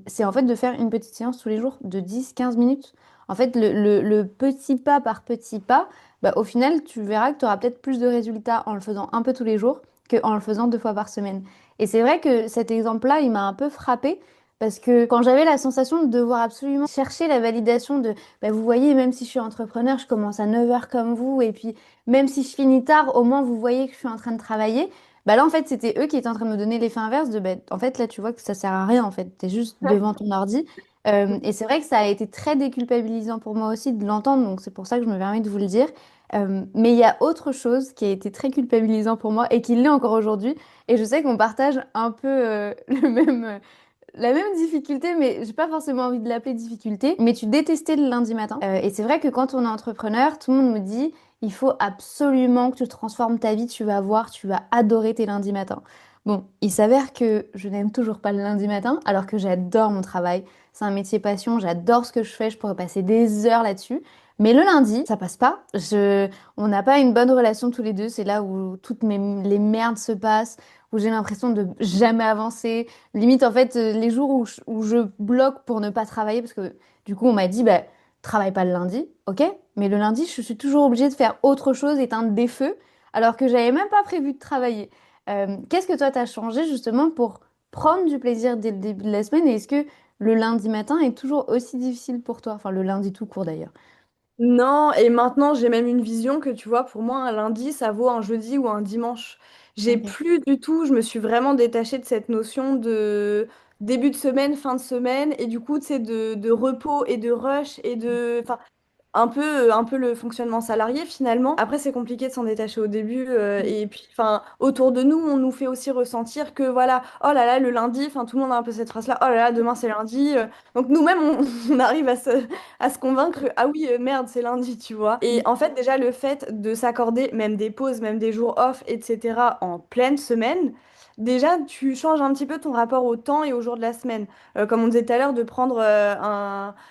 C'est en fait de faire une petite séance tous les jours de 10 15 minutes. En fait, le petit pas par petit pas, bah, au final, tu verras que tu auras peut-être plus de résultats en le faisant un peu tous les jours qu'en le faisant 2 fois par semaine. Et c'est vrai que cet exemple-là, il m'a un peu frappée. Parce que quand j'avais la sensation de devoir absolument chercher la validation de, bah, vous voyez, même si je suis entrepreneur, je commence à 9 heures comme vous, et puis même si je finis tard, au moins vous voyez que je suis en train de travailler. Bah là, en fait, c'était eux qui étaient en train de me donner l'effet inverse de, bah, en fait, là, tu vois que ça sert à rien, en fait. T'es juste devant ton ordi. Et c'est vrai que ça a été très déculpabilisant pour moi aussi de l'entendre, donc c'est pour ça que je me permets de vous le dire. Mais il y a autre chose qui a été très culpabilisant pour moi et qui l'est encore aujourd'hui. Et je sais qu'on partage un peu la même difficulté, mais j'ai pas forcément envie de l'appeler difficulté, mais tu détestais le lundi matin. Et c'est vrai que quand on est entrepreneur, tout le monde nous dit, il faut absolument que tu transformes ta vie, tu vas voir, tu vas adorer tes lundis matins. Bon, il s'avère que je n'aime toujours pas le lundi matin, alors que j'adore mon travail. C'est un métier passion, j'adore ce que je fais, je pourrais passer des heures là-dessus. Mais le lundi, ça passe pas. On n'a pas une bonne relation tous les deux. C'est là où les merdes se passent, où j'ai l'impression de jamais avancer. Limite, en fait, les jours où je bloque pour ne pas travailler, parce que du coup, on m'a dit, bah, travaille pas le lundi, ok? Mais le lundi, je suis toujours obligée de faire autre chose, éteindre des feux, alors que j'avais même pas prévu de travailler. Qu'est-ce que toi, t'as changé justement pour prendre du plaisir dès le début de la semaine? Et est-ce que le lundi matin est toujours aussi difficile pour toi? Enfin, le lundi tout court d'ailleurs. Non, et maintenant j'ai même une vision que tu vois, pour moi, un lundi, ça vaut un jeudi ou un dimanche. J'ai Ok. plus du tout, je me suis vraiment détachée de cette notion de début de semaine, fin de semaine, et du coup, tu sais, de repos et de rush et de... Enfin, un peu le fonctionnement salarié finalement. Après, c'est compliqué de s'en détacher au début. Et puis, enfin, autour de nous, on nous fait aussi ressentir que voilà, oh là là, le lundi, enfin, tout le monde a un peu cette phrase-là, oh là là, demain c'est lundi. Donc nous-mêmes, on arrive à se convaincre, que, ah oui, merde, c'est lundi, tu vois. Et en fait, déjà, le fait de s'accorder même des pauses, même des jours off, etc., en pleine semaine, déjà, tu changes un petit peu ton rapport au temps et aux jours de la semaine. Comme on disait tout à l'heure, de prendre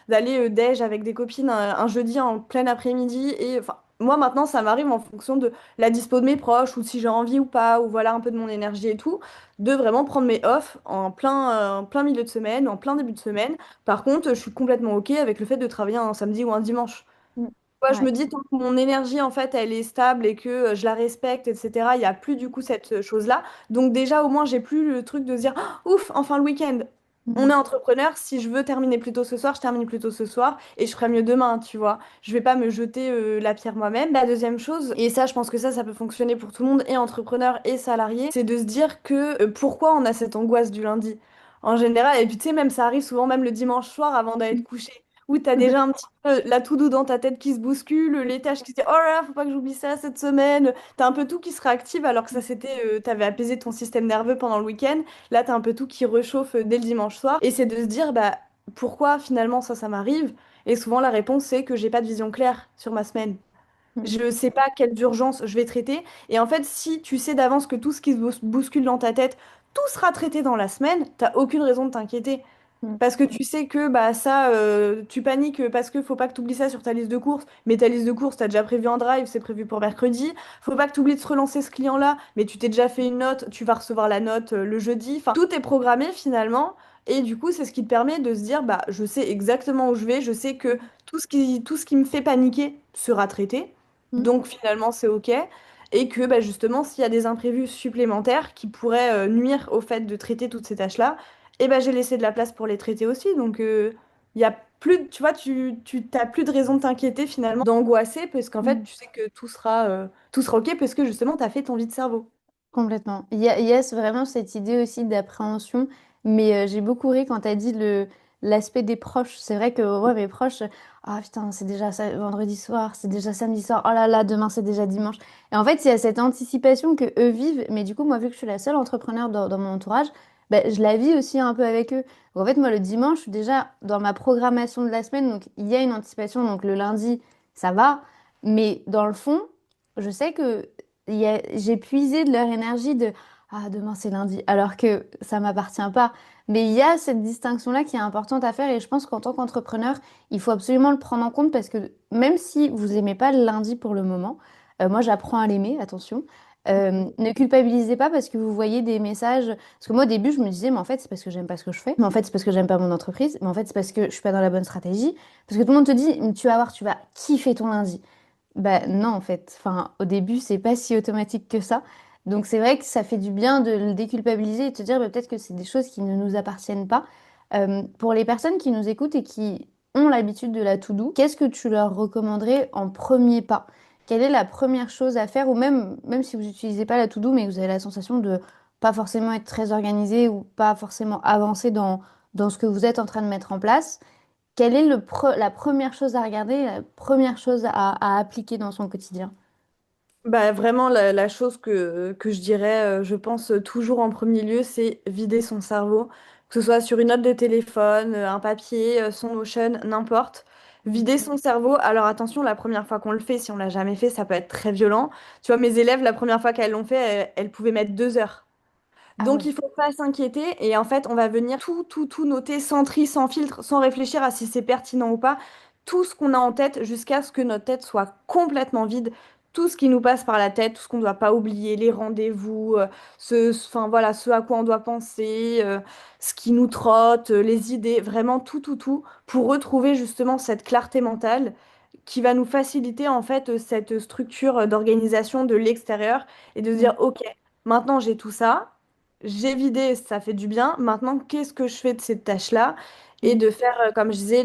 d'aller déj avec des copines un jeudi en plein après-midi. Et enfin, moi maintenant, ça m'arrive en fonction de la dispo de mes proches ou si j'ai envie ou pas, ou voilà un peu de mon énergie et tout, de vraiment prendre mes off en plein milieu de semaine, en plein début de semaine. Par contre, je suis complètement OK avec le fait de travailler un samedi ou un dimanche. Mm. Ouais, je Ouais. me dis, tant que mon énergie, en fait, elle est stable et que je la respecte, etc., il n'y a plus du coup cette chose-là. Donc déjà, au moins, j'ai plus le truc de se dire, ah, ouf, enfin le week-end. On Mm. est entrepreneur, si je veux terminer plus tôt ce soir, je termine plus tôt ce soir et je ferai mieux demain, tu vois. Je vais pas me jeter la pierre moi-même. La deuxième chose, et ça, je pense que ça peut fonctionner pour tout le monde, et entrepreneur et salarié, c'est de se dire que pourquoi on a cette angoisse du lundi en général. Et puis, tu sais, même ça arrive souvent, même le dimanche soir avant d'aller te coucher où tu as déjà un petit peu la to-do dans ta tête qui se bouscule, les tâches qui se disent oh là là, faut pas que j'oublie ça cette semaine. Tu as un peu tout qui se réactive alors que ça c'était, tu avais apaisé ton système nerveux pendant le week-end. Là, tu as un peu tout qui rechauffe dès le dimanche soir. Et c'est de se dire, bah, pourquoi finalement ça m'arrive? Et souvent, la réponse, c'est que j'ai pas de vision claire sur ma semaine. Mm. Je sais pas quelles urgences je vais traiter. Et en fait, si tu sais d'avance que tout ce qui se bouscule dans ta tête, tout sera traité dans la semaine, t'as aucune raison de t'inquiéter. Mm. Parce que tu sais que bah ça, tu paniques parce que faut pas que tu oublies ça sur ta liste de courses. Mais ta liste de courses, t'as déjà prévu un drive, c'est prévu pour mercredi. Faut pas que tu oublies de se relancer ce client-là, mais tu t'es déjà fait une note, tu vas recevoir la note le jeudi. Enfin, tout est programmé finalement. Et du coup, c'est ce qui te permet de se dire, bah, je sais exactement où je vais, je sais que tout ce qui me fait paniquer sera traité. Mm. Donc finalement, c'est OK. Et que bah, justement, s'il y a des imprévus supplémentaires qui pourraient nuire au fait de traiter toutes ces tâches-là, et ben j'ai laissé de la place pour les traiter aussi. Donc, il y a plus, tu vois, tu t'as plus de raison de t'inquiéter finalement, d'angoisser, parce qu'en fait, Mm. tu sais que tout sera OK parce que justement, tu as fait ton vide cerveau. Complètement. Il y a vraiment cette idée aussi d'appréhension, mais j'ai beaucoup ri quand tu as dit l'aspect des proches. C'est vrai que ouais, mes proches, ah putain, c'est déjà vendredi soir, c'est déjà samedi soir, oh là là, demain c'est déjà dimanche. Et en fait, il y a cette anticipation que eux vivent, mais du coup, moi, vu que je suis la seule entrepreneur dans mon entourage, ben, je la vis aussi un peu avec eux. Donc, en fait, moi, le dimanche, je suis déjà dans ma programmation de la semaine, donc il y a une anticipation, donc le lundi, ça va, mais dans le fond, je sais que j'ai puisé de leur énergie de ah, demain c'est lundi, alors que ça m'appartient pas. Mais il y a cette distinction-là qui est importante à faire et je pense qu'en tant qu'entrepreneur, il faut absolument le prendre en compte parce que même si vous aimez pas le lundi pour le moment, moi j'apprends à l'aimer, attention. Ne culpabilisez pas parce que vous voyez des messages. Parce que moi au début je me disais, mais en fait c'est parce que j'aime pas ce que je fais. Mais en fait c'est parce que j'aime pas mon entreprise. Mais en fait c'est parce que je suis pas dans la bonne stratégie. Parce que tout le monde te dit, tu vas voir, tu vas kiffer ton lundi. Bah non, en fait. Enfin, au début, c'est pas si automatique que ça. Donc c'est vrai que ça fait du bien de le déculpabiliser et de te dire bah, peut-être que c'est des choses qui ne nous appartiennent pas. Pour les personnes qui nous écoutent et qui ont l'habitude de la to-do, qu'est-ce que tu leur recommanderais en premier pas? Quelle est la première chose à faire? Ou même si vous n'utilisez pas la to-do, mais que vous avez la sensation de pas forcément être très organisé ou pas forcément avancer dans ce que vous êtes en train de mettre en place. Quelle est la première chose à regarder, la première chose à appliquer dans son quotidien? Bah, vraiment, la chose que je dirais, je pense toujours en premier lieu, c'est vider son cerveau. Que ce soit sur une note de téléphone, un papier, son Notion, n'importe. Mm. Vider son cerveau. Alors attention, la première fois qu'on le fait, si on l'a jamais fait, ça peut être très violent. Tu vois, mes élèves, la première fois qu'elles l'ont fait, elles pouvaient mettre 2 heures. Ah Donc, ouais. il faut pas s'inquiéter et en fait, on va venir tout noter sans tri, sans filtre, sans réfléchir à si c'est pertinent ou pas. Tout ce qu'on a en tête jusqu'à ce que notre tête soit complètement vide. Tout ce qui nous passe par la tête, tout ce qu'on ne doit pas oublier, les rendez-vous, enfin voilà, ce à quoi on doit penser, ce qui nous trotte, les idées, vraiment tout, pour retrouver justement cette clarté mentale qui va nous faciliter en fait cette structure d'organisation de l'extérieur et de se dire, Mm. OK, maintenant j'ai tout ça. J'ai vidé, ça fait du bien. Maintenant, qu'est-ce que je fais de cette tâche-là? Et Mm. de faire, comme je disais,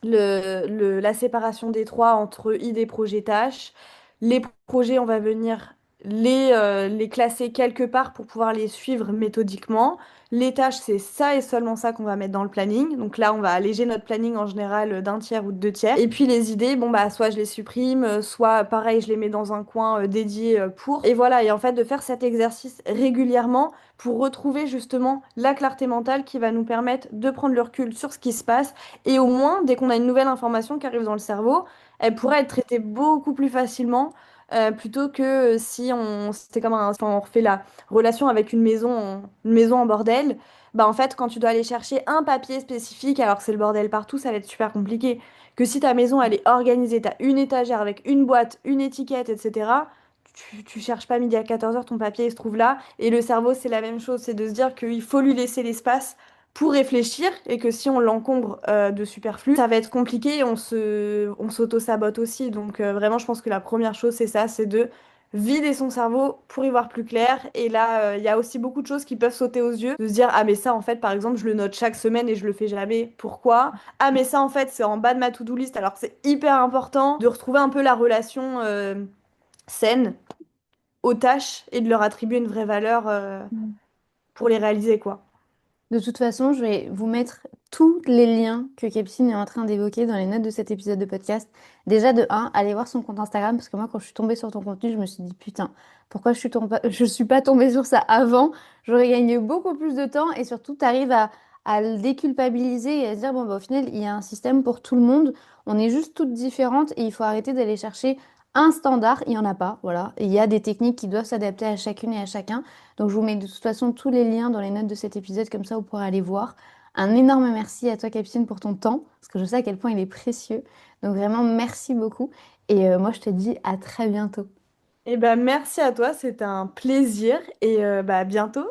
la séparation des trois entre idées, projets, tâches. Les projets, on va venir les classer quelque part pour pouvoir les suivre méthodiquement. Les tâches, c'est ça et seulement ça qu'on va mettre dans le planning. Donc là, on va alléger notre planning en général d'un tiers ou de 2 tiers. Et puis les idées, bon bah soit je les supprime, soit pareil, je les mets dans un coin dédié pour. Et voilà, et en fait de faire cet exercice régulièrement pour retrouver justement la clarté mentale qui va nous permettre de prendre le recul sur ce qui se passe et au moins, dès qu'on a une nouvelle information qui arrive dans le cerveau, elle pourra être traitée beaucoup plus facilement plutôt que si on, c'était comme quand on refait la relation avec une maison en bordel. Bah en fait, quand tu dois aller chercher un papier spécifique alors que c'est le bordel partout, ça va être super compliqué. Que si ta maison elle est organisée, tu as une étagère avec une boîte, une étiquette, etc. Tu cherches pas midi à 14h, ton papier il se trouve là. Et le cerveau, c'est la même chose, c'est de se dire qu'il faut lui laisser l'espace pour réfléchir et que si on l'encombre de superflu, ça va être compliqué et on s'auto-sabote aussi. Donc vraiment, je pense que la première chose, c'est ça, c'est de vider son cerveau pour y voir plus clair. Et là, il y a aussi beaucoup de choses qui peuvent sauter aux yeux, de se dire, ah mais ça, en fait, par exemple, je le note chaque semaine et je le fais jamais. Pourquoi? Ah mais ça, en fait, c'est en bas de ma to-do list, alors que c'est hyper important de retrouver un peu la relation saine aux tâches et de leur attribuer une vraie valeur Mm. pour les réaliser, quoi. De toute façon, je vais vous mettre tous les liens que Capucine est en train d'évoquer dans les notes de cet épisode de podcast. Déjà, de un, allez voir son compte Instagram, parce que moi, quand je suis tombée sur ton contenu, je me suis dit, putain, pourquoi je suis pas tombée sur ça avant? J'aurais gagné beaucoup plus de temps et surtout, tu arrives à le déculpabiliser et à se dire, bon, bah, au final, il y a un système pour tout le monde. On est juste toutes différentes et il faut arrêter d'aller chercher un standard. Il n'y en a pas, voilà. Et il y a des techniques qui doivent s'adapter à chacune et à chacun. Donc, je vous mets de toute façon tous les liens dans les notes de cet épisode, comme ça, vous pourrez aller voir. Un énorme merci à toi, Capucine, pour ton temps, parce que je sais à quel point il est précieux. Donc, vraiment, merci beaucoup. Et moi, je te dis à très bientôt. Eh ben, merci à toi, c'était un plaisir et bah, à bientôt.